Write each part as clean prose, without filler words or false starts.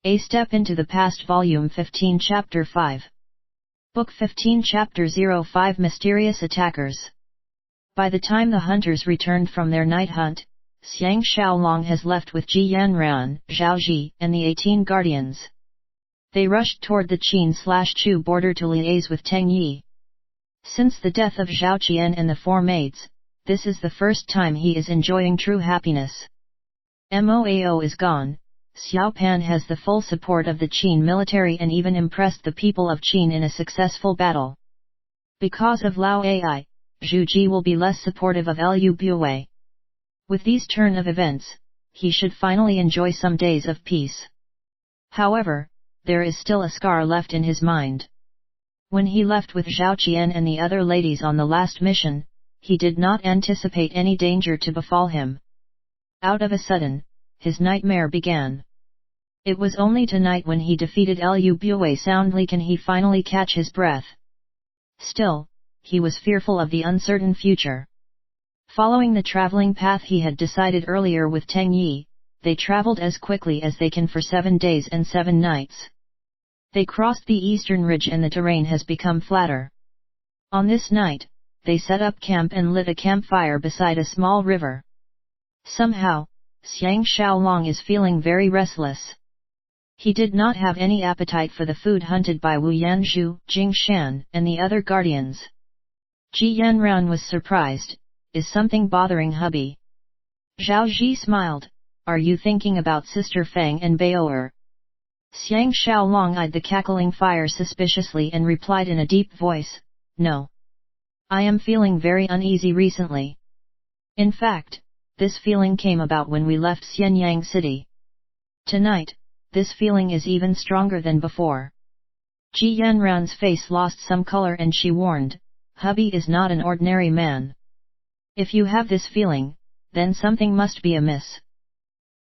A Step into the Past Volume 15 Chapter 5. Book 15 Chapter 05 Mysterious Attackers. By the time the hunters returned from their night hunt, Xiang Xiaolong has left with Ji Yanran, Zhao Ji, and the 18 guardians. They rushed toward the Qin/Chu border to liaise with Teng Yi. Since the death of Zhao Qian and the 4 maids, this is the first time he is enjoying true happiness. Moao is gone. Xiao Pan has the full support of the Qin military and even impressed the people of Qin in a successful battle. Because of Lao Ai, Zhu Ji will be less supportive of Liu Buwei. With these turn of events, he should finally enjoy some days of peace. However, there is still a scar left in his mind. When he left with Zhao Qian and the other ladies on the last mission, he did not anticipate any danger to befall him. Out of a sudden, his nightmare began. It was only tonight when he defeated Liu Buwei soundly can he finally catch his breath. Still, he was fearful of the uncertain future. Following the traveling path he had decided earlier with Teng Yi, they traveled as quickly as they can for 7 days and 7 nights. They crossed the eastern ridge and the terrain has become flatter. On this night, they set up camp and lit a campfire beside a small river. Somehow, Xiang Xiaolong is feeling very restless. He did not have any appetite for the food hunted by Wu Yanzhu, Jing Shan, and the other guardians. Ji Yanran was surprised. Is something bothering hubby? Zhao Ji smiled. Are you thinking about Sister Fang and Bao'er? Xiang Xiaolong eyed the cackling fire suspiciously and replied in a deep voice, No. I am feeling very uneasy recently. In fact, this feeling came about when we left Xianyang City. Tonight, this feeling is even stronger than before. Ji Yanran's face lost some color and she warned, hubby is not an ordinary man. If you have this feeling, then something must be amiss.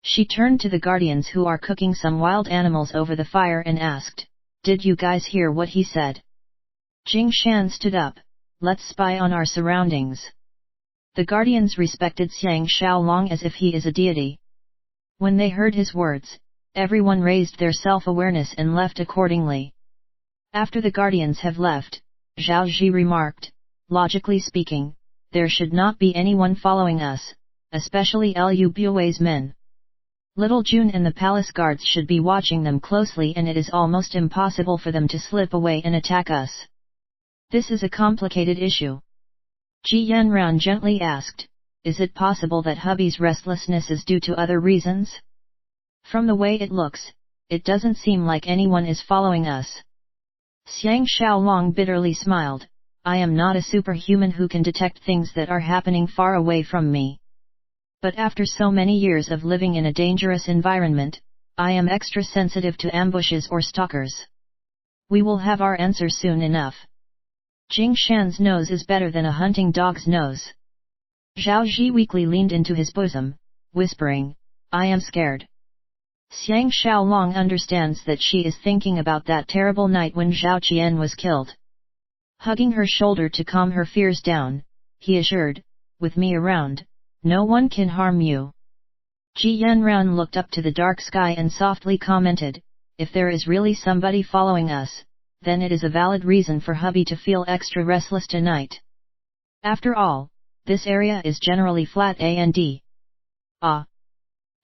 She turned to the guardians who are cooking some wild animals over the fire and asked, Did you guys hear what he said? Jing Shan stood up, Let's spy on our surroundings. The guardians respected Xiang Xiaolong as if he is a deity. When they heard his words, everyone raised their self-awareness and left accordingly. After the guardians have left, Zhao Ji remarked, Logically speaking, there should not be anyone following us, especially Liu Buwei's men. Little Jun and the palace guards should be watching them closely and it is almost impossible for them to slip away and attack us. This is a complicated issue. Ji Yanran gently asked, Is it possible that hubby's restlessness is due to other reasons? From the way it looks, it doesn't seem like anyone is following us. Xiang Xiaolong bitterly smiled, I am not a superhuman who can detect things that are happening far away from me. But after so many years of living in a dangerous environment, I am extra sensitive to ambushes or stalkers. We will have our answer soon enough. Jing Shan's nose is better than a hunting dog's nose. Zhao Ji weakly leaned into his bosom, whispering, I am scared. Xiang Xiaolong understands that she is thinking about that terrible night when Zhao Qian was killed. Hugging her shoulder to calm her fears down, he assured, With me around, no one can harm you. Ji Yanran looked up to the dark sky and softly commented, If there is really somebody following us, then it is a valid reason for hubby to feel extra restless tonight. After all, this area is generally flat and Ah!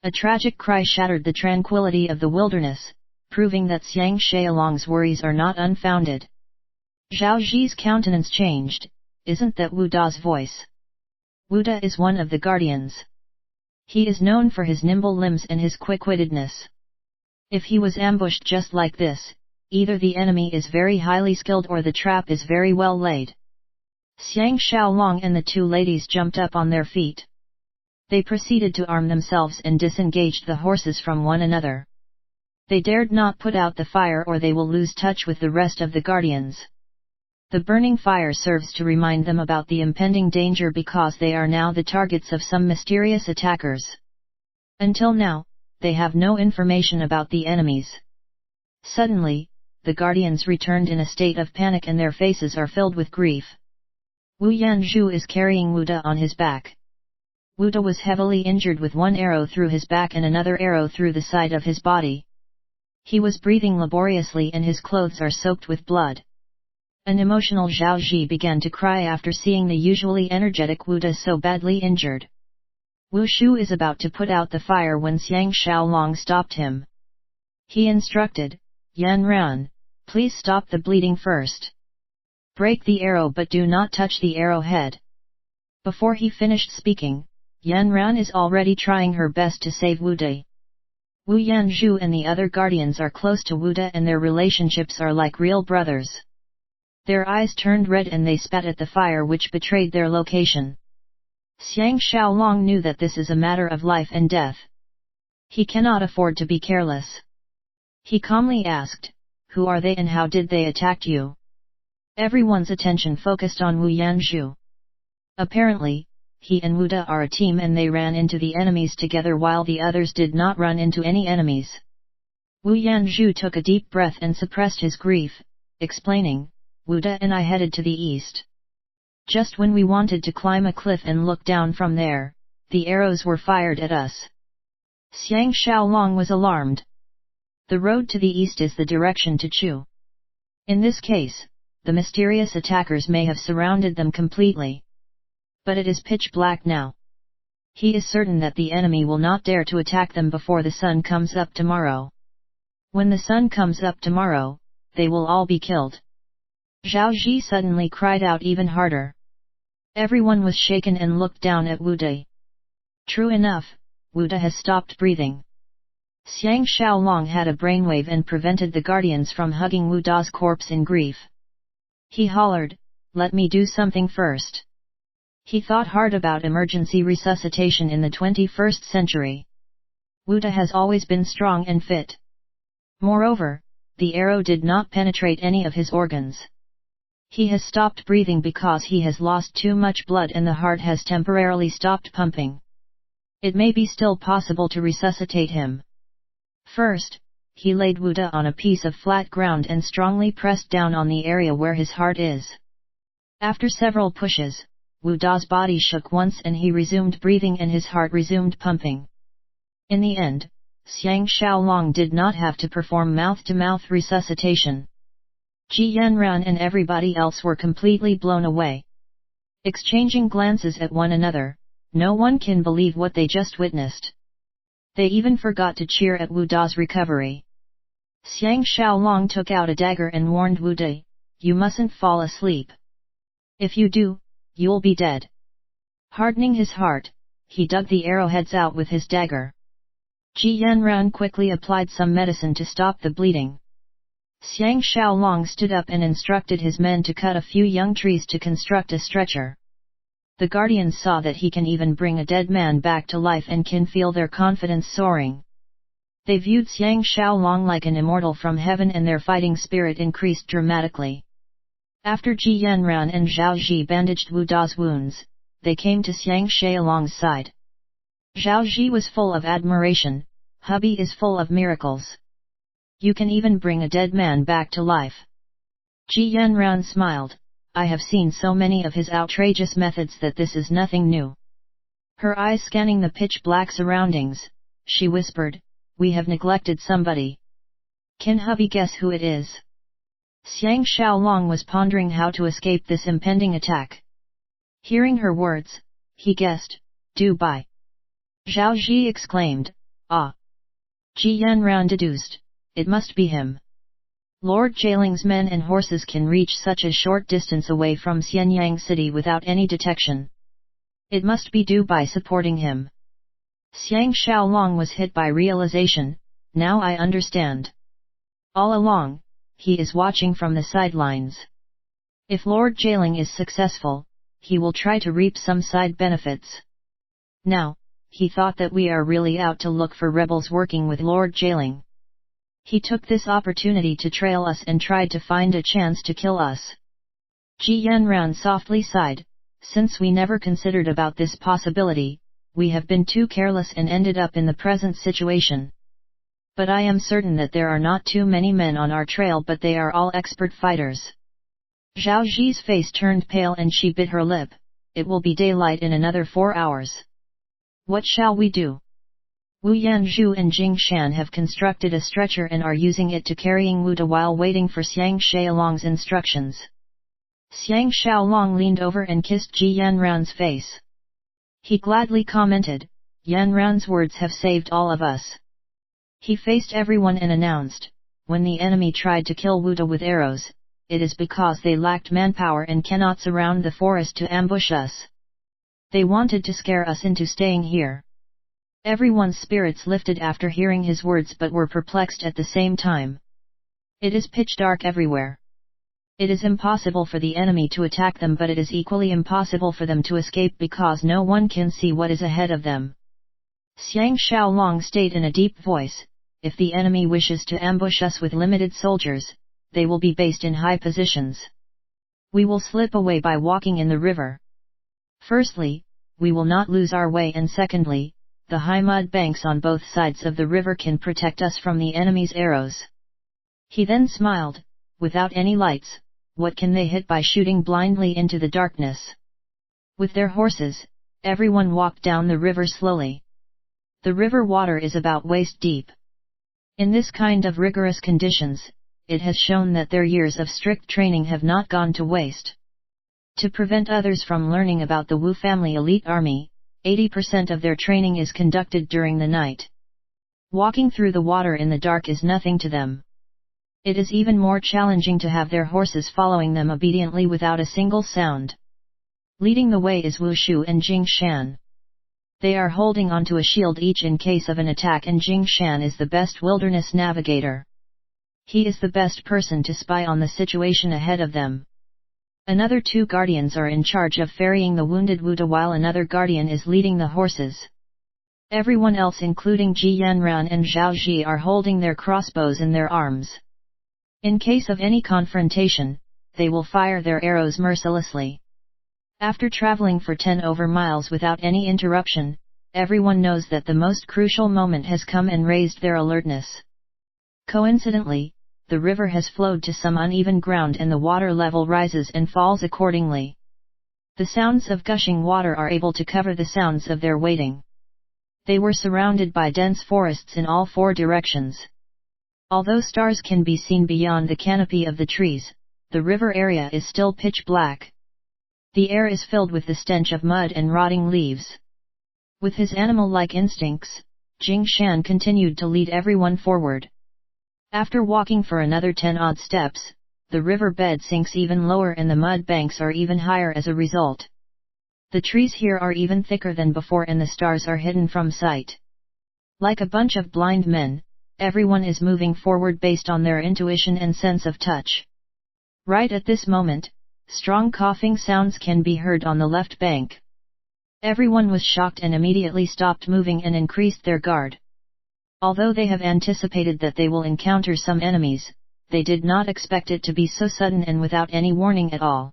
A tragic cry shattered the tranquility of the wilderness, proving that Xiang Xiaolong's worries are not unfounded. Zhao Ji's countenance changed, Isn't that Wu Da's voice? Wu Da is one of the guardians. He is known for his nimble limbs and his quick-wittedness. If he was ambushed just like this, either the enemy is very highly skilled or the trap is very well laid. Xiang Xiaolong and the 2 ladies jumped up on their feet. They proceeded to arm themselves and disengaged the horses from one another. They dared not put out the fire or they will lose touch with the rest of the guardians. The burning fire serves to remind them about the impending danger because they are now the targets of some mysterious attackers. Until now, they have no information about the enemies. Suddenly, the guardians returned in a state of panic and their faces are filled with grief. Wu Yanzhu is carrying Wu Da on his back. Wu Da was heavily injured with one arrow through his back and another arrow through the side of his body. He was breathing laboriously and his clothes are soaked with blood. An emotional Zhao Ji began to cry after seeing the usually energetic Wu De so badly injured. Wu Shu is about to put out the fire when Xiang Xiaolong stopped him. He instructed, Yan Ran, please stop the bleeding first. Break the arrow but do not touch the arrowhead. Before he finished speaking, Yan Ran is already trying her best to save Wu De. Wu Yanzhu and the other guardians are close to Wu De and their relationships are like real brothers. Their eyes turned red and they spat at the fire which betrayed their location. Xiang Xiaolong knew that this is a matter of life and death. He cannot afford to be careless. He calmly asked, who are they and how did they attack you? Everyone's attention focused on Wu Yanzhu. Apparently, he and Wu De are a team and they ran into the enemies together while the others did not run into any enemies. Wu Yanzhu took a deep breath and suppressed his grief, explaining, Wu De and I headed to the east. Just when we wanted to climb a cliff and look down from there, the arrows were fired at us. Xiang Xiaolong was alarmed. The road to the east is the direction to Chu. In this case, the mysterious attackers may have surrounded them completely. But it is pitch black now. He is certain that the enemy will not dare to attack them before the sun comes up tomorrow. When the sun comes up tomorrow, they will all be killed. Zhao Ji suddenly cried out even harder. Everyone was shaken and looked down at Wu De. True enough, Wu De has stopped breathing. Xiang Xiaolong had a brainwave and prevented the guardians from hugging Wu Da's corpse in grief. He hollered, let me do something first. He thought hard about emergency resuscitation in the 21st century. Wu De has always been strong and fit. Moreover, the arrow did not penetrate any of his organs. He has stopped breathing because he has lost too much blood and the heart has temporarily stopped pumping. It may be still possible to resuscitate him. First, he laid Wu De on a piece of flat ground and strongly pressed down on the area where his heart is. After several pushes, Wu Da's body shook once and he resumed breathing and his heart resumed pumping. In the end, Xiang Xiaolong did not have to perform mouth-to-mouth resuscitation. Ji Yanran and everybody else were completely blown away. Exchanging glances at one another, no one can believe what they just witnessed. They even forgot to cheer at Wu Da's recovery. Xiang Xiaolong took out a dagger and warned Wu De, you mustn't fall asleep. If you do, you'll be dead. Hardening his heart, he dug the arrowheads out with his dagger. Ji Yanran quickly applied some medicine to stop the bleeding. Xiang Xiaolong stood up and instructed his men to cut a few young trees to construct a stretcher. The guardians saw that he can even bring a dead man back to life and can feel their confidence soaring. They viewed Xiang Xiaolong like an immortal from heaven and their fighting spirit increased dramatically. After Ji Yanran and Zhao Ji bandaged Wu Da's wounds, they came to Xiang Xiaolong's side. Zhao Ji was full of admiration, hubby is full of miracles. You can even bring a dead man back to life. Ji Yanran smiled, I have seen so many of his outrageous methods that this is nothing new. Her eyes scanning the pitch-black surroundings, she whispered, we have neglected somebody. Can hubby guess who it is? Xiang Xiaolong was pondering how to escape this impending attack. Hearing her words, he guessed, do by. Zhao Ji exclaimed, ah. Ji Yanran deduced, it must be him. Lord Jialing's men and horses can reach such a short distance away from Xianyang city without any detection. It must be Du Bai supporting him. Xiang Xiaolong was hit by realization, now I understand. All along, he is watching from the sidelines. If Lord Jialing is successful, he will try to reap some side benefits. Now, he thought that we are really out to look for rebels working with Lord Jialing. He took this opportunity to trail us and tried to find a chance to kill us. Ji Yanran softly sighed, since we never considered about this possibility, we have been too careless and ended up in the present situation. But I am certain that there are not too many men on our trail but they are all expert fighters. Zhao Ji's face turned pale and she bit her lip, it will be daylight in another 4 hours. What shall we do? Wu Yanzhu and Jing Shan have constructed a stretcher and are using it to carrying Wu Da while waiting for Xiang Xiaolong's instructions. Xiang Xiaolong leaned over and kissed Ji Yanran's face. He gladly commented, "Yanran's words have saved all of us." He faced everyone and announced, "When the enemy tried to kill Wu Da with arrows, it is because they lacked manpower and cannot surround the forest to ambush us. They wanted to scare us into staying here." Everyone's spirits lifted after hearing his words but were perplexed at the same time. It is pitch dark everywhere. It is impossible for the enemy to attack them, but it is equally impossible for them to escape because no one can see what is ahead of them. Xiang Xiaolong stated in a deep voice, "If the enemy wishes to ambush us with limited soldiers, they will be based in high positions. We will slip away by walking in the river. Firstly, we will not lose our way, and secondly, the high mud banks on both sides of the river can protect us from the enemy's arrows." He then smiled, "Without any lights, what can they hit by shooting blindly into the darkness?" With their horses, everyone walked down the river slowly. The river water is about waist deep. In this kind of rigorous conditions, it has shown that their years of strict training have not gone to waste. To prevent others from learning about the Wu family elite army, 80% of their training is conducted during the night. Walking through the water in the dark is nothing to them. It is even more challenging to have their horses following them obediently without a single sound. Leading the way is Wu Shu and Jing Shan. They are holding onto a shield each in case of an attack, and Jing Shan is the best wilderness navigator. He is the best person to spy on the situation ahead of them. Another two guardians are in charge of ferrying the wounded Wu Da while another guardian is leading the horses. Everyone else including Ji Yanran and Zhao Ji are holding their crossbows in their arms. In case of any confrontation, they will fire their arrows mercilessly. After traveling for 10 over miles without any interruption, everyone knows that the most crucial moment has come and raised their alertness. Coincidentally, the river has flowed to some uneven ground and the water level rises and falls accordingly. The sounds of gushing water are able to cover the sounds of their wading. They were surrounded by dense forests in all four directions. Although stars can be seen beyond the canopy of the trees, the river area is still pitch black. The air is filled with the stench of mud and rotting leaves. With his animal-like instincts, Jing Shan continued to lead everyone forward. After walking for another 10-odd steps, the river bed sinks even lower and the mud banks are even higher as a result. The trees here are even thicker than before and the stars are hidden from sight. Like a bunch of blind men, everyone is moving forward based on their intuition and sense of touch. Right at this moment, strong coughing sounds can be heard on the left bank. Everyone was shocked and immediately stopped moving and increased their guard. Although they have anticipated that they will encounter some enemies, they did not expect it to be so sudden and without any warning at all.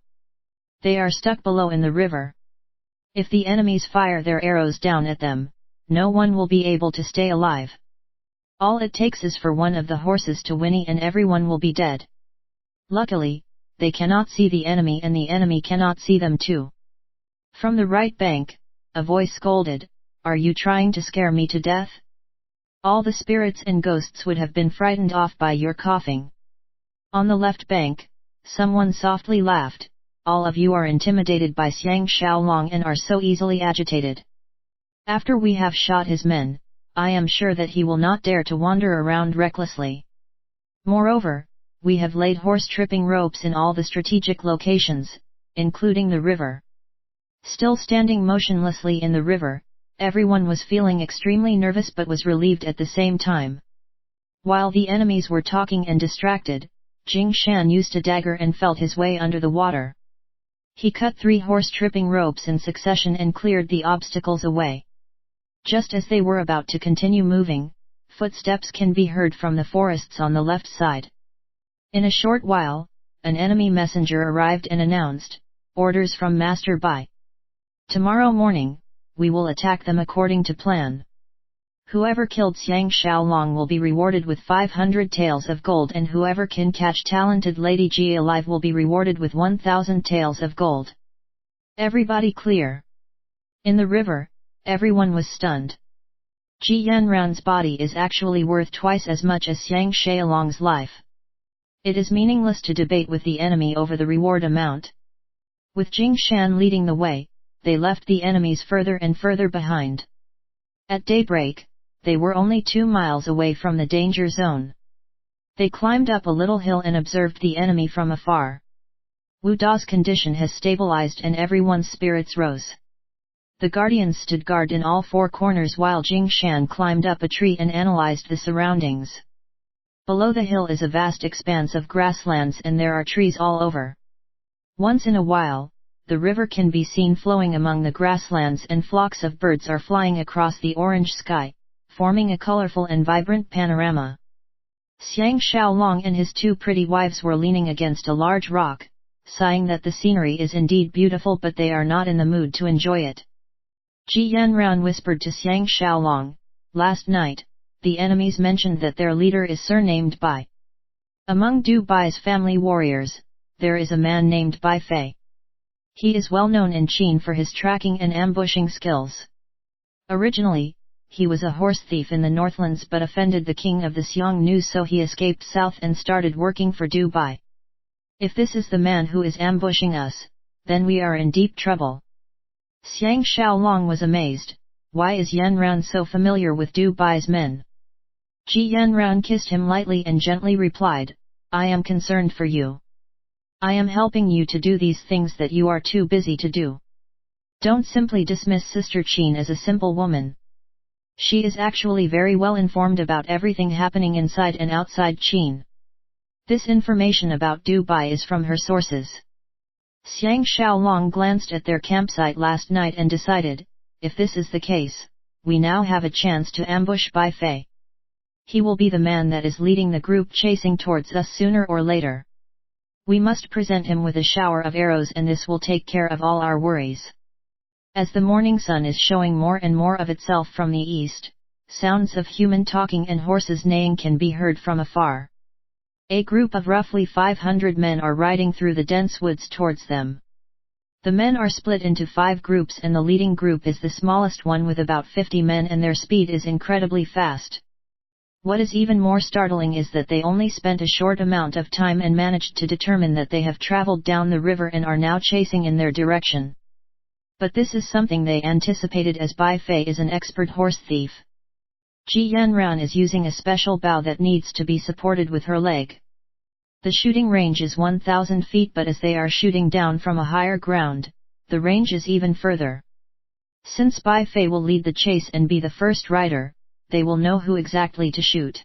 They are stuck below in the river. If the enemies fire their arrows down at them, no one will be able to stay alive. All it takes is for one of the horses to whinny and everyone will be dead. Luckily, they cannot see the enemy and the enemy cannot see them too. From the right bank, a voice scolded, "Are you trying to scare me to death? All the spirits and ghosts would have been frightened off by your coughing." On the left bank, someone softly laughed, "All of you are intimidated by Xiang Xiaolong and are so easily agitated. After we have shot his men, I am sure that he will not dare to wander around recklessly. Moreover, we have laid horse-tripping ropes in all the strategic locations, including the river." Still standing motionlessly in the river, everyone was feeling extremely nervous but was relieved at the same time. While the enemies were talking and distracted, Jing Shan used a dagger and felt his way under the water. He cut 3 horse-tripping ropes in succession and cleared the obstacles away. Just as they were about to continue moving, footsteps can be heard from the forests on the left side. In a short while, an enemy messenger arrived and announced, "Orders from Master Bai. Tomorrow morning, we will attack them according to plan. Whoever killed Xiang Xiaolong will be rewarded with 500 taels of gold and whoever can catch talented Lady Ji alive will be rewarded with 1,000 taels of gold. Everybody clear." In the river, everyone was stunned. Ji Yanran's body is actually worth twice as much as Xiang Xiaolong's life. It is meaningless to debate with the enemy over the reward amount. With Jing Shan leading the way, they left the enemies further and further behind. At daybreak, they were only 2 miles away from the danger zone. They climbed up a little hill and observed the enemy from afar. Wu Da's condition has stabilized and everyone's spirits rose. The guardians stood guard in all 4 corners while Jing Shan climbed up a tree and analyzed the surroundings. Below the hill is a vast expanse of grasslands and there are trees all over. Once in a while, the river can be seen flowing among the grasslands and flocks of birds are flying across the orange sky, forming a colorful and vibrant panorama. Xiang Xiaolong and his 2 pretty wives were leaning against a large rock, sighing that the scenery is indeed beautiful but they are not in the mood to enjoy it. Ji Yanran whispered to Xiang Xiaolong, "Last night, the enemies mentioned that their leader is surnamed Bai. Among Du Bai's family warriors, there is a man named Bai Fei. He is well known in Qin for his tracking and ambushing skills. Originally, he was a horse thief in the Northlands but offended the king of the Xiongnu so he escaped south and started working for Du Bai. If this is the man who is ambushing us, then we are in deep trouble." Xiang Xiaolong was amazed, why is Yanran so familiar with Du Bai's men? Ji Yanran kissed him lightly and gently replied, "I am concerned for you. I am helping you to do these things that you are too busy to do. Don't simply dismiss Sister Qin as a simple woman. She is actually very well informed about everything happening inside and outside Qin. This information about Du Bai is from her sources." Xiang Xiaolong glanced at their campsite last night and decided, if this is the case, we now have a chance to ambush Bai Fei. He will be the man that is leading the group chasing towards us sooner or later. We must present him with a shower of arrows and this will take care of all our worries. As the morning sun is showing more and more of itself from the east, sounds of human talking and horses neighing can be heard from afar. A group of roughly 500 men are riding through the dense woods towards them. The men are split into 5 groups and the leading group is the smallest one with about 50 men and their speed is incredibly fast. What is even more startling is that they only spent a short amount of time and managed to determine that they have traveled down the river and are now chasing in their direction. But this is something they anticipated as Bai Fei is an expert horse thief. Ji Yanran is using a special bow that needs to be supported with her leg. The shooting range is 1,000 feet but as they are shooting down from a higher ground, the range is even further. Since Bai Fei will lead the chase and be the first rider, they will know who exactly to shoot.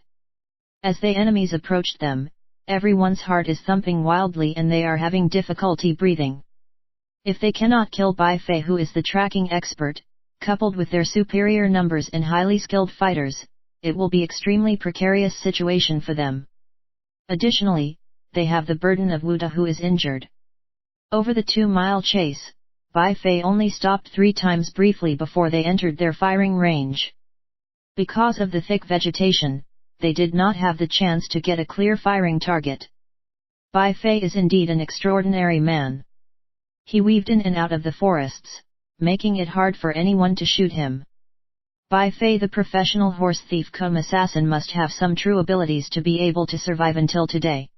As the enemies approached them, everyone's heart is thumping wildly and they are having difficulty breathing. If they cannot kill Bai Fei who is the tracking expert, coupled with their superior numbers and highly skilled fighters, it will be extremely precarious situation for them. Additionally, they have the burden of Wu Da who is injured. Over the 2-mile chase, Bai Fei only stopped 3 times briefly before they entered their firing range. Because of the thick vegetation, they did not have the chance to get a clear firing target. Bai Fei is indeed an extraordinary man. He weaved in and out of the forests, making it hard for anyone to shoot him. Bai Fei the professional horse thief cum assassin must have some true abilities to be able to survive until today.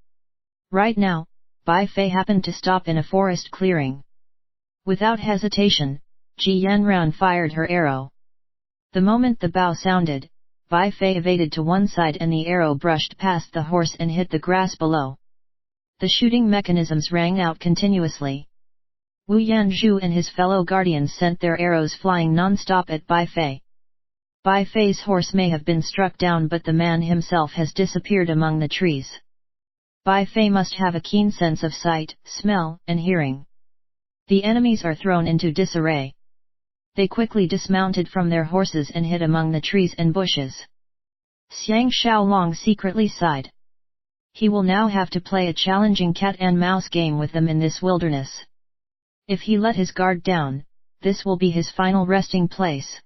Right now, Bai Fei happened to stop in a forest clearing. Without hesitation, Ji Yanran fired her arrow. The moment the bow sounded, Bai Fei evaded to one side and the arrow brushed past the horse and hit the grass below. The shooting mechanisms rang out continuously. Wu Yanzhu and his fellow guardians sent their arrows flying non-stop at Bai Fei. Bai Fei's horse may have been struck down but the man himself has disappeared among the trees. Bai Fei must have a keen sense of sight, smell, and hearing. The enemies are thrown into disarray. They quickly dismounted from their horses and hid among the trees and bushes. Xiang Xiaolong secretly sighed. He will now have to play a challenging cat and mouse game with them in this wilderness. If he let his guard down, this will be his final resting place.